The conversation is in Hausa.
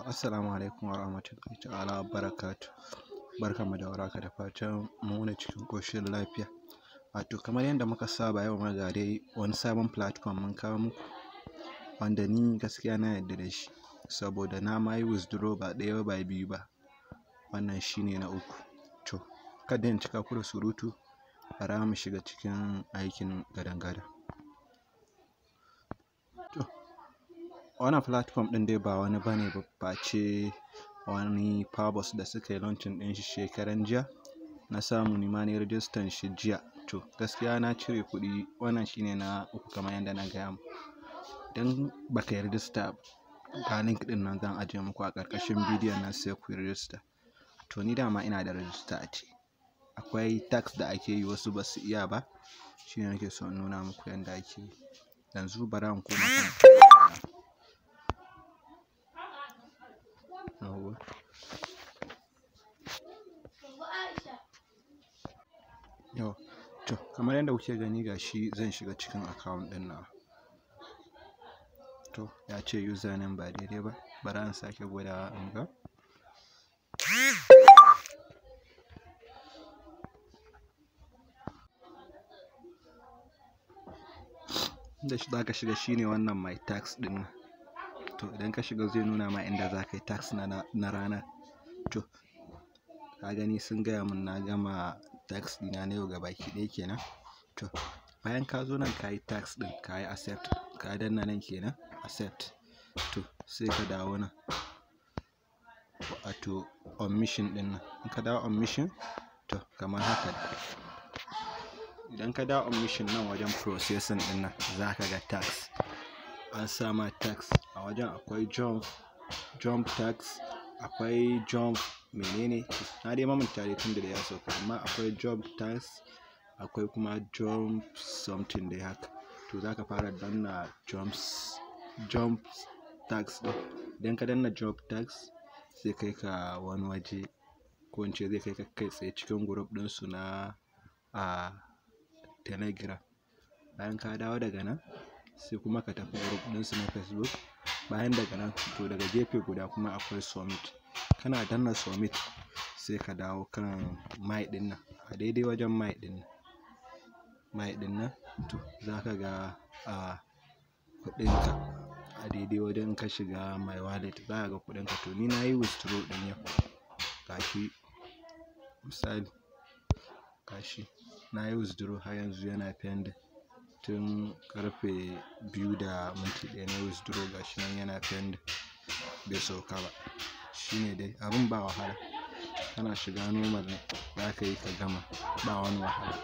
Assalamu alaikum warahmatullahi ta'ala barakatu. Barkanmu da warhaka da fatan mu wuni cikin ƙoshin lafiya. Wato kamar yadda muka saba yau ma ga dai wani sabon platform mun kawo muku, wanda ni gaskiya na yarda da shi, saboda na ma yi withdraw ba ɗaya ba biyu ba, wannan shine na uku. To kada in cika ku da surutu, bara mu shiga cikin aikin gadan-gadan. Wannan platform ɗin dai ba wani bane ba face wani Pabos da suka yi launching ɗin shi shekaran jiya. Na samu ni ma na yi rijistan shi jiya. To gaskiya na cire kuɗi, wannan shine na uku kamar yadda na gaya muku. Idan baka yi rijista ga link ɗin nan zan ajiye muku a ƙarƙashin bidiyon nan sai ku yi rijista. To ni dama ina da rijista a ciki. Akwai tax da ake yi wasu ba su iya ba, shine nake so in nuna muku yadda ake yi. Yanzu bara in koma kan to kamar yadda kuke gani gashi zan shiga cikin account ɗin nawa. To ya ce username ba daidai ba, bara in sake gwadawa in ga. Inda zaka shiga shine wannan my tax ɗin nan. To idan ka shiga zai nuna ma inda za ka yi tax na rana. To ka gani sun gaya mun na gama tax ɗina na yau gabaki ɗaya kenan. To bayan ka zo nan ka yi tax ɗin, ka yi accept, ka danna nan kenan accept. To sai ka dawo nan, wato omission ɗin nan. In ka dawo omission, to kamar haka. Idan ka dawo omission nan wajen processing ɗin nan za ka ga tax. An sa ma tax a wajen, akwai jump tax, akwai jump menene, na dai mamanta dai tun da ya sauka, amma akwai jump tax, akwai kuma jump something dai haka. To za ka fara danna jump tax ɗin. Idan ka danna jump tax sai kai ka wani waje, ko in ce zai kai ka kai tsaye cikin group ɗinsu na Telegram. Bayan ka dawo daga nan sai kuma ka tafi group ɗinsu na Facebook. Bayan daga nan to daga gefe guda kuma akwai submit. Kana danna submit sai ka dawo kan my ɗin nan, a daidai wajen my ɗin nan to za ka ga kuɗinka a daidai wajen. Ka shiga my wallet za ka ga kuɗinka. To ni na yi withdraw ɗin yau, gashi misali, gashi na yi withdraw har yanzu yana pending. Tun ƙarfe 2:01 na withdraw, gashi nan yana pending bai sauka ba. Shine dai abin ba wahala, kana shiga normal ne za ka yi ka gama, ba wani wahala.